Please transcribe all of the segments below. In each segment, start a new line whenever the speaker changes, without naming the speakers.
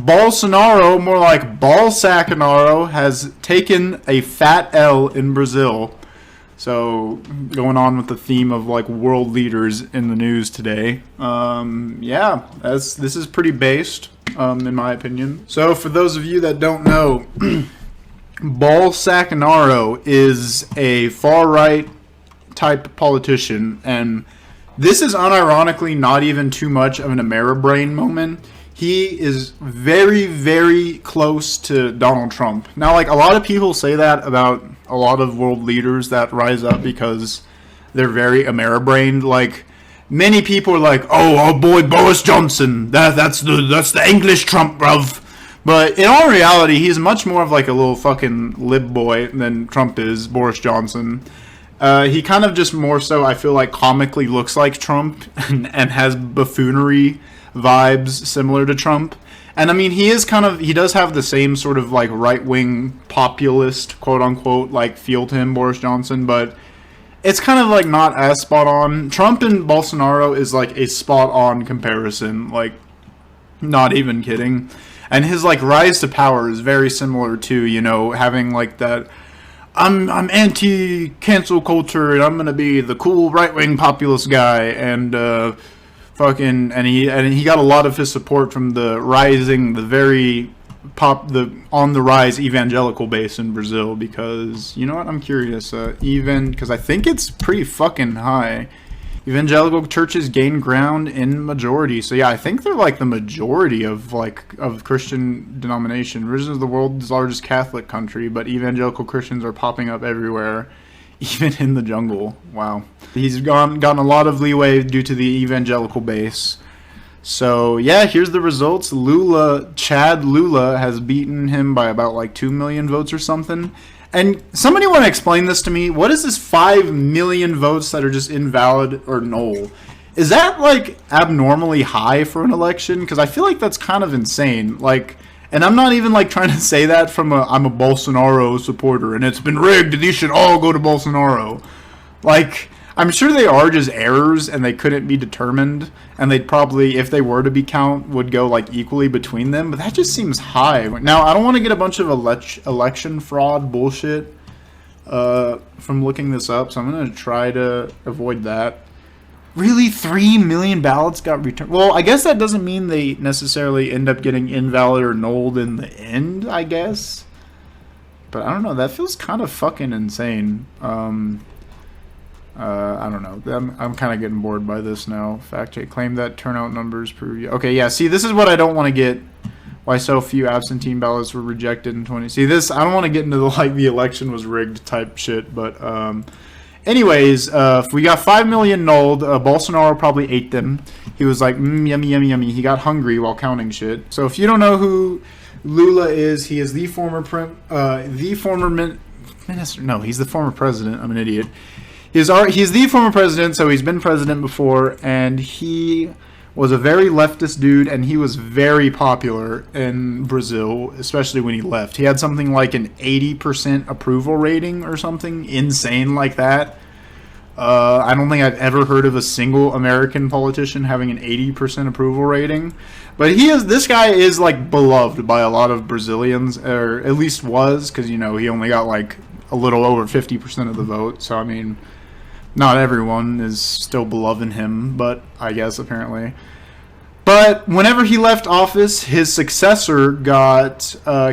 Bolsonaro, more like Balsacanaro, has taken a fat L in Brazil. So, going on with the theme of like world leaders in the news today. This is pretty based, in my opinion. So, for those of you that don't know, Bolsonaro is a far-right type politician, and this is unironically not even too much of an Ameribrain moment. He is very, very close to Donald Trump. Now, like, a lot of people say that about a lot of world leaders that rise up because they're very Ameribrained. Like, many people are like, oh boy, Boris Johnson, that's the English Trump, bruv. But in all reality, he's much more of like a little fucking lib boy than Trump is, Boris Johnson. He kind of just more so, I feel like, comically looks like Trump and has buffoonery vibes similar to Trump. And I mean, he does have the same sort of like right-wing populist, quote-unquote, like feel to him, Boris Johnson, but it's kind of like not as spot on. Trump and Bolsonaro is like a spot on comparison, like not even kidding. And his like rise to power is very similar to, you know, having like that I'm anti-cancel culture and I'm gonna be the cool right-wing populist guy, and he got a lot of his support from the on the rise evangelical base in Brazil, because you know what, I'm curious, because I think it's pretty fucking high. Evangelical churches gain ground in majority. So yeah, I think they're like the majority of Christian denomination. Brazil is the world's largest Catholic country, but evangelical Christians are popping up everywhere, even in the jungle. Wow. He's gotten a lot of leeway due to the evangelical base. So yeah, here's the results. Chad Lula has beaten him by about like 2 million votes or something. And somebody want to explain this to me? What is this 5 million votes that are just invalid or null? Is that like abnormally high for an election? Because I feel like that's kind of insane. Like, and I'm not even like trying to say that from I'm a Bolsonaro supporter and it's been rigged and these should all go to Bolsonaro. Like, I'm sure they are just errors and they couldn't be determined, and they'd probably, if they were to be count, would go like equally between them, but that just seems high. Now, I don't want to get a bunch of election fraud bullshit from looking this up, so I'm going to try to avoid that. Really, 3 million ballots got returned? Well, I guess that doesn't mean they necessarily end up getting invalid or nulled in the end, I guess. But I don't know, that feels kind of fucking insane. I don't know. I'm kind of getting bored by this now. Fact check. Claim that turnout numbers prove. Okay, yeah. See, this is what I don't want to get. Why so few absentee ballots were rejected in 20. See, this, I don't want to get into the election was rigged type shit. But anyways, if we got 5 million nulled, Bolsonaro probably ate them. He was like, yummy, yummy, yummy. He got hungry while counting shit. So if you don't know who Lula is, he is the former minister. No, he's the former president. I'm an idiot. He's the former president, so he's been president before, and he was a very leftist dude, and he was very popular in Brazil, especially when he left. He had something like an 80% approval rating or something insane like that. I don't think I've ever heard of a single American politician having an 80% approval rating. But this guy is like beloved by a lot of Brazilians, or at least was, because, you know, he only got like a little over 50% of the vote. So, I mean, not everyone is still beloving him, but I guess apparently. But whenever he left office, his successor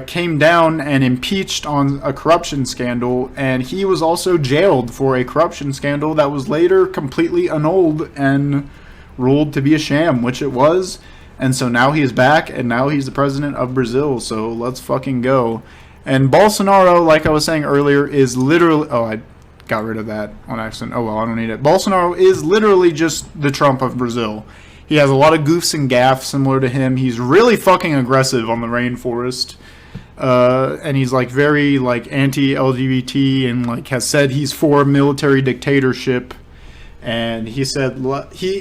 came down and impeached on a corruption scandal, and he was also jailed for a corruption scandal that was later completely annulled and ruled to be a sham, which it was. And so now he is back, and now he's the president of Brazil, so let's fucking go. And Bolsonaro, like I was saying earlier, is literally... Oh, I got rid of that on accident. Oh, well, I don't need it. Bolsonaro is literally just the Trump of Brazil. He has a lot of goofs and gaffes similar to him. He's really fucking aggressive on the rainforest. And he's like very like anti-LGBT and like has said he's for military dictatorship. And he said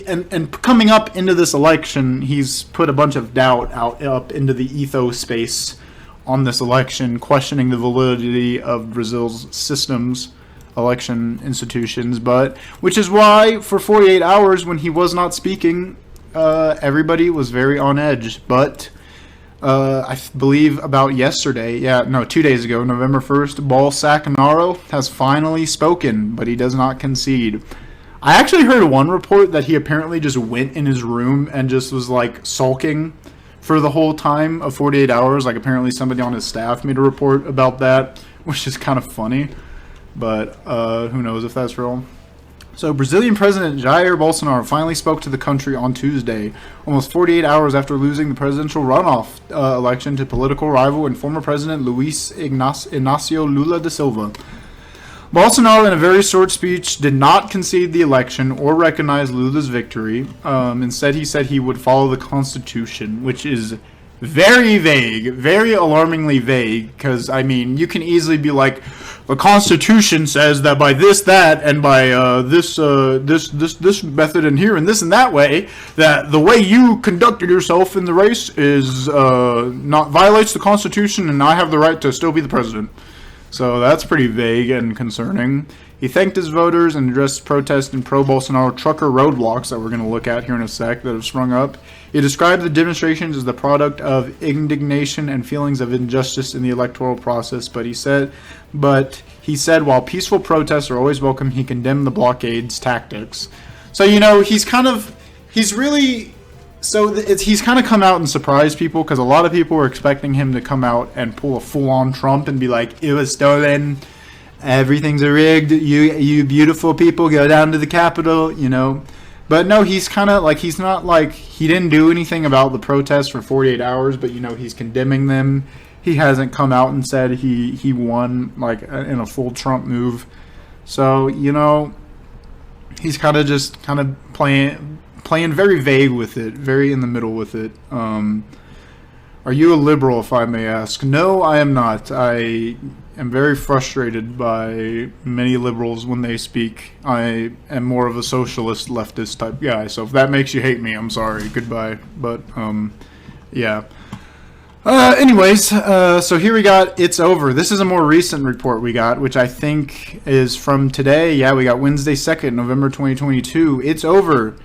and coming up into this election, he's put a bunch of doubt up into the ethos space on this election, questioning the validity of Brazil's systems, election institutions, but which is why for 48 hours when he was not speaking, everybody was very on edge. But I believe about yesterday, 2 days ago, November 1st, Bolsonaro has finally spoken, but he does not concede. I actually heard one report that he apparently just went in his room and just was like sulking for the whole time of 48 hours. Like apparently somebody on his staff made a report about that, which is kind of funny, but who knows if that's real. So Brazilian President Jair Bolsonaro finally spoke to the country on Tuesday, almost 48 hours after losing the presidential runoff election to political rival and former President Luiz Inácio Lula da Silva. Bolsonaro, in a very short speech, did not concede the election or recognize Lula's victory. Instead, he said he would follow the Constitution, which is very vague, very alarmingly vague, because, I mean, you can easily be like, the Constitution says that by this, that, and by this method and here and this and that way, that the way you conducted yourself in the race is not violates the Constitution, and I have the right to still be the president. So that's pretty vague and concerning. He thanked his voters and addressed protests and pro-Bolsonaro trucker roadblocks that we're going to look at here in a sec that have sprung up. He described the demonstrations as the product of indignation and feelings of injustice in the electoral process, but he said while peaceful protests are always welcome, he condemned the blockade's tactics. So, you know, he's kind of come out and surprised people, because a lot of people were expecting him to come out and pull a full-on Trump and be like, it was stolen, everything's rigged, you beautiful people go down to the Capitol, you know. But no, he's kind of like, he's not like, he didn't do anything about the protests for 48 hours, but, you know, he's condemning them. He hasn't come out and said he won, like, in a full Trump move. So, you know, he's kind of just kind of playing very vague with it, very in the middle with it. Are you a liberal, if I may ask? No, I am not. I am very frustrated by many liberals when they speak. I am more of a socialist, leftist type guy. So if that makes you hate me, I'm sorry. Goodbye. But, yeah. Anyways, so here we got It's Over. This is a more recent report we got, which I think is from today. Yeah, we got Wednesday 2nd, November 2022. It's over.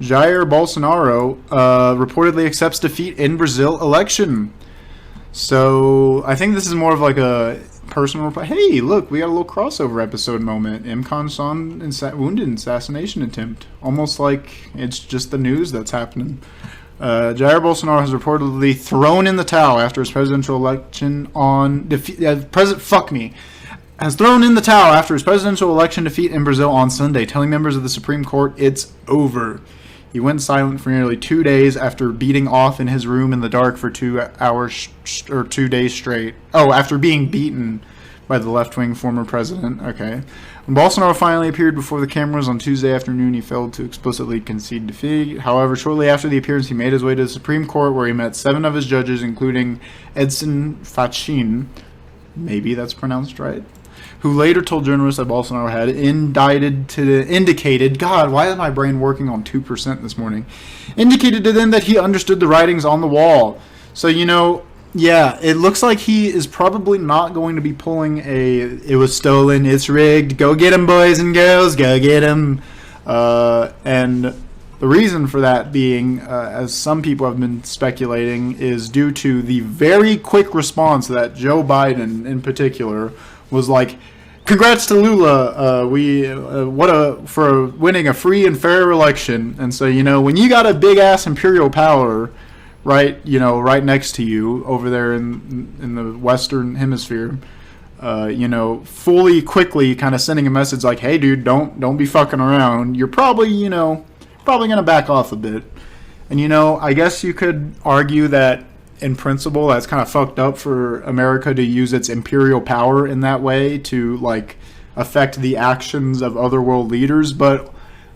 Jair Bolsonaro reportedly accepts defeat in Brazil election. So I think this is more of like a personal report. Hey, look, we got a little crossover episode moment. Imkan-san wounded assassination attempt. Almost like it's just the news that's happening. Jair Bolsonaro has reportedly thrown in the towel after his presidential election has thrown in the towel after his presidential election defeat in Brazil on Sunday, telling members of the Supreme Court it's over. He went silent for nearly 2 days after beating off in his room in the dark for 2 hours or 2 days straight. Oh, after being beaten by the left-wing former president. Okay. When Bolsonaro finally appeared before the cameras on Tuesday afternoon, he failed to explicitly concede defeat. However, shortly after the appearance, he made his way to the Supreme Court, where he met 7 of his judges, including Edson Fachin, maybe that's pronounced right, who later told journalists that Bolsonaro had indicated, God, why is my brain working on 2% this morning? Indicated to them that he understood the writings on the wall. So, you know, yeah, it looks like he is probably not going to be pulling it was stolen, it's rigged, go get him, boys and girls, go get him. And the reason for that being, as some people have been speculating, is due to the very quick response that Joe Biden in particular was like, congrats to Lula, for winning a free and fair election. And so, you know, when you got a big ass imperial power right next to you over there in the Western Hemisphere, quickly kind of sending a message like, hey dude, don't be fucking around. You're probably gonna back off a bit. And, you know, I guess you could argue that in principle that's kind of fucked up for America to use its imperial power in that way to, like, affect the actions of other world leaders, but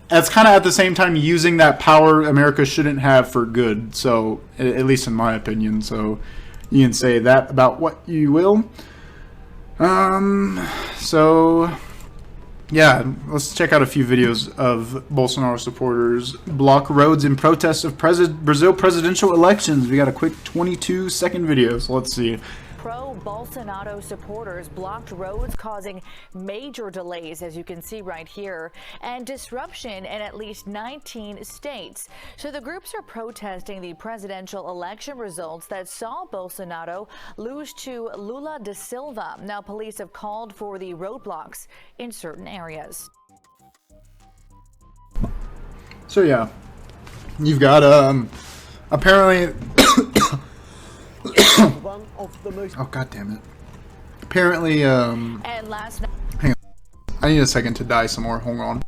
that's kind of at the same time using that power America shouldn't have for good. So, at least in my opinion. So, you can say that about what you will. So, yeah, let's check out a few videos of Bolsonaro supporters block roads in protest of Brazil presidential elections. We got a quick 22-second video, so let's see.
pro-Bolsonaro supporters blocked roads, causing major delays, as you can see right here, and disruption in at least 19 states. So the groups are protesting the presidential election results that saw Bolsonaro lose to Lula da Silva. Now, police have called for the roadblocks in certain areas.
So yeah, you've got apparently. Oh, god damn it. Apparently,
And last night.
hang on. I need a second to die some more. Hold on.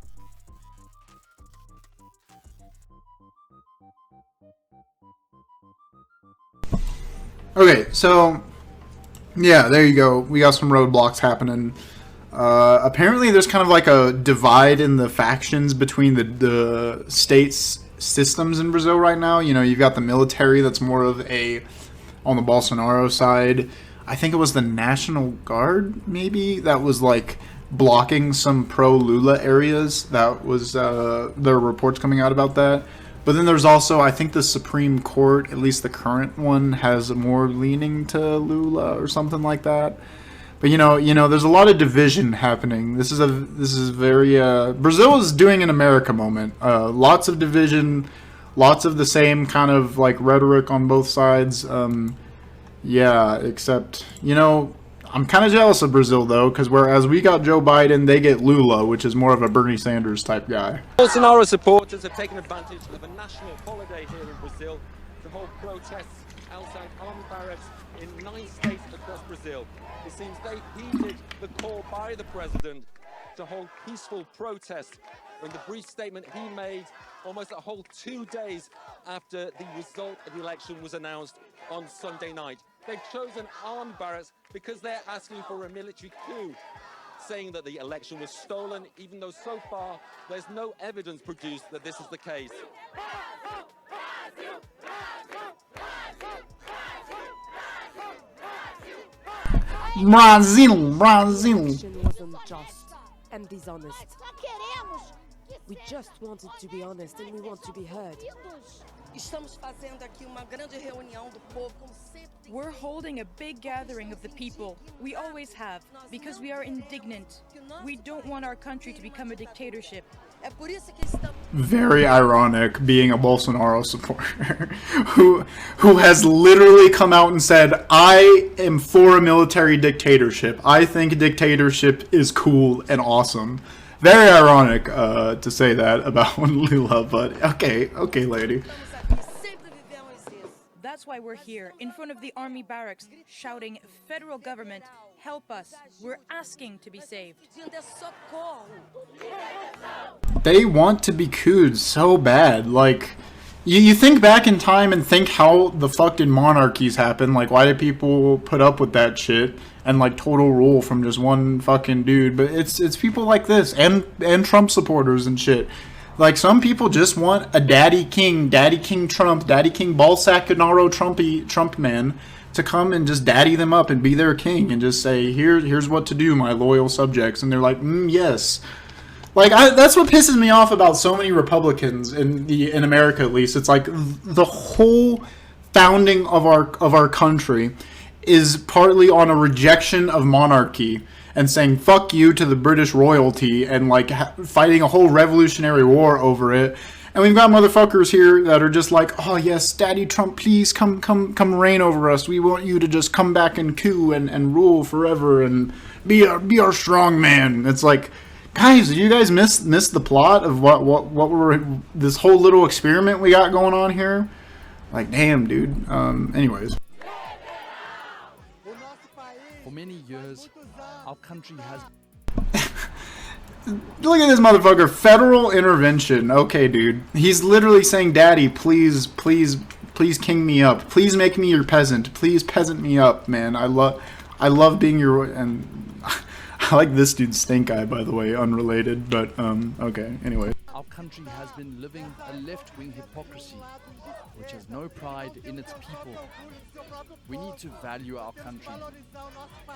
Okay, so yeah, there you go. We got some roadblocks happening. Apparently, there's kind of like a divide in the factions between the states systems in Brazil right now. You know, you've got the military that's more of a on the Bolsonaro side. I think it was the National Guard, maybe, that was like blocking some pro-Lula areas. That was there are reports coming out about that. But then there's also, I think the Supreme Court, at least the current one, has more leaning to Lula or something like that. But you know, there's a lot of division happening. This is very Brazil is doing an America moment. Lots of division, lots of the same kind of like rhetoric on both sides. Yeah, except I'm kind of jealous of Brazil though, because whereas we got Joe Biden, they get Lula, which is more of a Bernie Sanders type guy.
Bolsonaro supporters have taken advantage of a national holiday here in Brazil to hold protests outside armed barracks in 9 states across Brazil. It seems they heeded the call by the president to hold peaceful protests in the brief statement he made almost a whole 2 days after the result of the election was announced on Sunday night. They've chosen armed barracks because they're asking for a military coup, saying that the election was stolen, even though so far there's no evidence produced that this is the case.
Brazil.
Election wasn't just and dishonest. We just wanted to be honest and we want to be heard.
We're holding a big gathering of the people. We always have, because we are indignant. We don't want our country to become a dictatorship.
Very ironic being a Bolsonaro supporter who has literally come out and said, I am for a military dictatorship. I think dictatorship is cool and awesome. Very ironic to say that about Lula, but okay, lady.
That's why we're here, in front of the army barracks, shouting, "Federal government, help us. We're asking to be saved."
They want to be cooed so bad. Like, you think back in time and think how the fuck did monarchies happen? Like, why did people put up with that shit? And like total rule from just one fucking dude. But it's people like this and Trump supporters and shit. Like, some people just want a Daddy King Trump, Daddy King Bolsonaro Trump man to come and just daddy them up and be their king and just say, here's what to do, my loyal subjects. And they're like, yes. Like, that's what pisses me off about so many Republicans in America, at least. It's like the whole founding of our country is partly on a rejection of monarchy and saying fuck you to the British royalty and like fighting a whole revolutionary war over it. And we've got motherfuckers here that are just like, oh yes, Daddy Trump, please come reign over us. We want you to just come back and coup and rule forever and be our strong man. It's like, guys, did you guys miss the plot of what we're this whole little experiment we got going on here? Like, damn, dude. Anyways.
For many years, our country has...
Look at this motherfucker. Federal intervention. Okay, dude. He's literally saying, Daddy, please king me up. Please make me your peasant. Please peasant me up, man. I love being your... And I like this dude's stink eye, by the way, unrelated. But, okay, anyway.
Our country has been living a left-wing hypocrisy, which has no pride in its people. We need to value our country.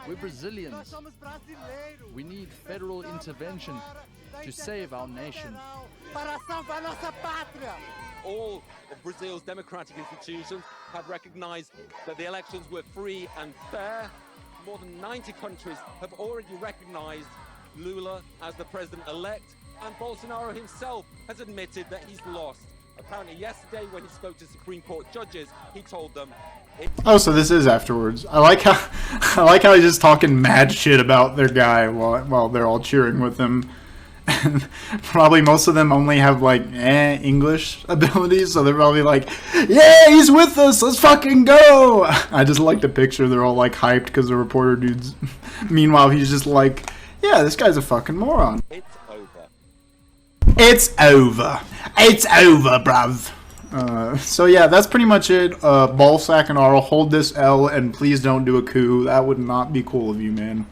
We're Brazilians. We need federal intervention to save our nation.
all of Brazil's democratic institutions have recognized that the elections were free and fair. More than 90 countries have already recognized Lula as the president-elect, and Bolsonaro himself has admitted that he's lost. Apparently yesterday, when he spoke to Supreme Court judges, he told them...
Oh, so this is afterwards. I like how he's just talking mad shit about their guy while they're all cheering with him. And probably most of them only have like English abilities, so they're probably like, yeah, he's with us, let's fucking go. I just like the picture. They're all like hyped because the reporter dude's meanwhile he's just like, yeah, this guy's a fucking moron.
It's over.
It's over. It's over, bruv. So yeah, that's pretty much it. Bolsonaro, hold this L and please don't do a coup. That would not be cool of you, man.